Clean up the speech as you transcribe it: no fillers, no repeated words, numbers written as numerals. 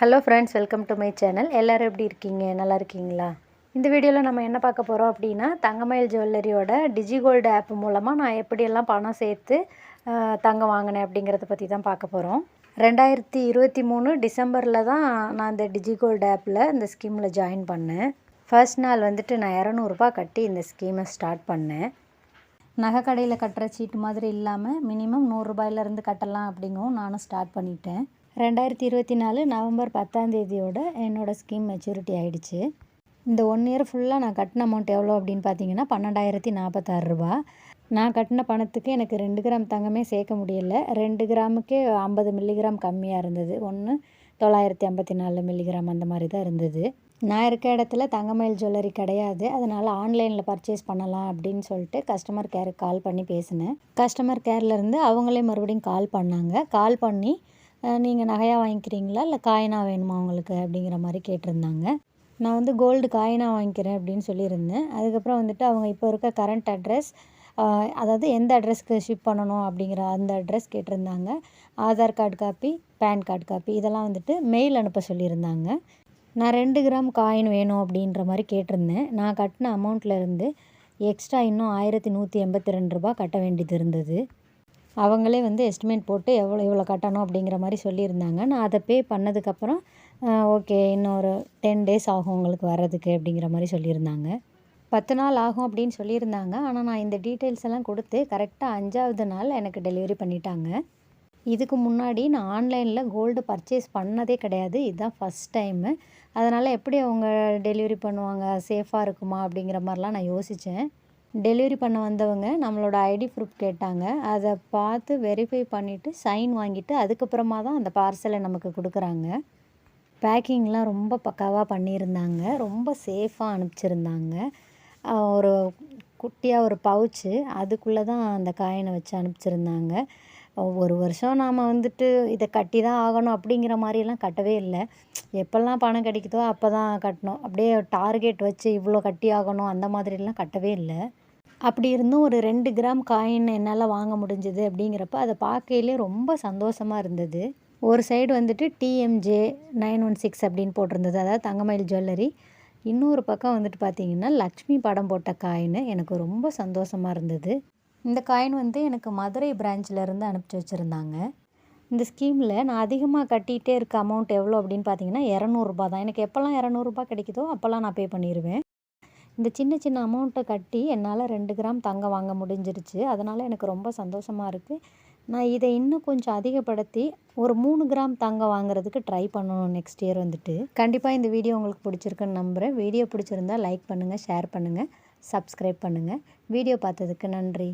Hello friends, welcome to my channel. எல்லோரும் எப்படி இருக்கீங்க? நல்லா இருக்கீங்களா? இந்த வீடியோவில் நம்ம என்ன பார்க்க போகிறோம் அப்படின்னா, தங்கமயில் ஜுவல்லரியோட டிஜிகோல்டு ஆப் மூலமாக நான் எப்படியெல்லாம் பணம் சேர்த்து தங்கம் வாங்கினேன் அப்படிங்கிறத பற்றி தான் பார்க்க போகிறோம். 2023 டிசம்பரில் தான் நான் இந்த டிஜிகோல்டு ஆப்பில் இந்த ஸ்கீமில் ஜாயின் பண்ணேன். ஃபர்ஸ்ட் நாள் வந்துட்டு நான் 200 கட்டி இந்த ஸ்கீமை ஸ்டார்ட் பண்ணேன். நகை கடையில் கட்டுற சீட்டு மாதிரி இல்லாமல் மினிமம் 100 கட்டலாம் அப்படிங்கவும் நானும் ஸ்டார்ட் பண்ணிட்டேன். 2024 நவம்பர் 10 என்னோடய ஸ்கீம் மெச்சூரிட்டி ஆகிடுச்சு. இந்த 1 இயர் ஃபுல்லாக நான் கட்டின அமௌண்ட் எவ்வளோ அப்படின்னு பார்த்தீங்கன்னா 12,046 ரூபா. நான் கட்டின பணத்துக்கு எனக்கு 2 கிராம் தங்கமே சேர்க்க முடியல. 2 கிராமுக்கே 50 மில்லிகிராம் கம்மியாக இருந்தது. 954 மில்லிகிராம் அந்த மாதிரி தான் இருந்தது. நான் இருக்க இடத்துல தங்கமயில் ஜுவல்லரி கிடையாது. அதனால் ஆன்லைனில் பர்ச்சேஸ் பண்ணலாம் அப்படின்னு சொல்லிட்டு கஸ்டமர் கேருக்கு கால் பண்ணி பேசினேன். கஸ்டமர் கேர்லேருந்து அவங்களே மறுபடியும் கால் பண்ணாங்க. கால் பண்ணி நீங்கள் நகையாக வாங்கிக்கிறீங்களா இல்லை காயினாக வேணுமா உங்களுக்கு அப்படிங்கிற மாதிரி கேட்டிருந்தாங்க. நான் வந்து கோல்டு காயினாக வாங்கிக்கிறேன் அப்படின்னு சொல்லியிருந்தேன். அதுக்கப்புறம் வந்துட்டு அவங்க இப்போ இருக்க கரண்ட் அட்ரஸ், அதாவது எந்த அட்ரஸ்க்கு ஷிப் பண்ணணும் அப்படிங்கிற அந்த அட்ரஸ் கேட்டிருந்தாங்க. Aadhaar card copy, pan card copy இதெல்லாம் வந்துட்டு மெயில் அனுப்ப சொல்லியிருந்தாங்க. நான் 2 கிராம் காயின் வேணும் அப்படின்ற மாதிரி கேட்டிருந்தேன். நான் கட்டின அமௌண்ட்லேருந்து எக்ஸ்ட்ரா இன்னும் 1182 ரூபா கட்ட வேண்டியது இருந்தது. அவங்களே வந்து எஸ்டிமேட் போட்டு இவ்வளோ கட்டணும் அப்படிங்கிற மாதிரி சொல்லியிருந்தாங்க. நான் அதை பே பண்ணதுக்கப்புறம் ஓகே இன்னும் ஒரு 10 டேஸ் ஆகும் உங்களுக்கு வர்றதுக்கு அப்படிங்கிற மாதிரி சொல்லியிருந்தாங்க. 10 நாள் ஆகும் அப்படின்னு சொல்லியிருந்தாங்க. ஆனால் நான் இந்த டீட்டெயில்ஸ் எல்லாம் கொடுத்து கரெக்டாக 5வது நாள் எனக்கு டெலிவரி பண்ணிட்டாங்க. இதுக்கு முன்னாடி நான் ஆன்லைனில் கோல்டு பர்ச்சேஸ் பண்ணதே கிடையாது. இதுதான் ஃபஸ்ட் டைமு. அதனால் எப்படி அவங்க டெலிவரி பண்ணுவாங்க, சேஃபாக இருக்குமா அப்படிங்கிற மாதிரிலாம் நான் யோசித்தேன். டெலிவரி பண்ண வந்தவங்க நம்மளோட ஐடி ப்ரூஃப் கேட்டாங்க. அதை பார்த்து வெரிஃபை பண்ணிவிட்டு சைன் வாங்கிட்டு அதுக்கப்புறமா தான் அந்த பார்சலை நமக்கு கொடுக்குறாங்க. பேக்கிங்லாம் ரொம்ப பக்காவாக பண்ணியிருந்தாங்க. ரொம்ப சேஃபாக அனுப்பிச்சிருந்தாங்க. ஒரு குட்டியாக ஒரு பவுச்சு அதுக்குள்ளே தான் அந்த காயினை வச்சு அனுப்பிச்சிருந்தாங்க. ஒரு வருஷம் நாம் வந்துட்டு இதை கட்டி தான் ஆகணும் அப்படிங்கிற மாதிரிலாம் கட்டவே இல்லை. எப்போல்லாம் பணம் கிடைக்குதோ அப்போ தான் கட்டணும். அப்படியே டார்கெட் வச்சு இவ்வளோ கட்டி ஆகணும் அந்த மாதிரிலாம் கட்டவே இல்லை. அப்படி இருந்தும் ஒரு 2 கிராம் காயின் என்னால் வாங்க முடிஞ்சது அப்படிங்கிறப்ப அதை பார்க்கையிலே ரொம்ப சந்தோஷமாக இருந்தது. ஒரு சைடு வந்துட்டு டிஎம்ஜே 916 அப்படின்னு போட்டிருந்தது, அதாவது தங்கமயில் ஜுவல்லரி. இன்னொரு பக்கம் வந்துட்டு பார்த்திங்கன்னா லக்ஷ்மி படம் போட்ட காயின். எனக்கு ரொம்ப சந்தோஷமாக இருந்தது. இந்த காயின் வந்து எனக்கு மதுரை பிரான்ச்சிலேருந்து அனுப்பிச்சி வச்சுருந்தாங்க. இந்த ஸ்கீமில் நான் அதிகமாக கட்டிகிட்டே இருக்க அமௌண்ட் எவ்வளோ அப்படின்னு பார்த்தீங்கன்னா 200 தான். எனக்கு எப்போல்லாம் 200 கிடைக்குதோ அப்போல்லாம் நான் பே பண்ணிடுவேன். இந்த சின்ன சின்ன அமௌண்ட்டை கட்டி என்னால் 2 கிராம் தங்கம் வாங்க முடிஞ்சிருச்சு. அதனால் எனக்கு ரொம்ப சந்தோஷமாக இருக்குது. நான் இதை இன்னும் கொஞ்சம் அதிகப்படுத்தி ஒரு 3 கிராம் தங்கம் வாங்குறதுக்கு ட்ரை பண்ணணும் நெக்ஸ்ட் இயர் வந்துட்டு. கண்டிப்பாக இந்த வீடியோ உங்களுக்கு பிடிச்சிருக்குன்னு நம்புகிறேன். வீடியோ பிடிச்சிருந்தா லைக் பண்ணுங்கள், ஷேர் பண்ணுங்கள், சப்ஸ்கிரைப் பண்ணுங்கள். வீடியோ பார்த்ததுக்கு நன்றி.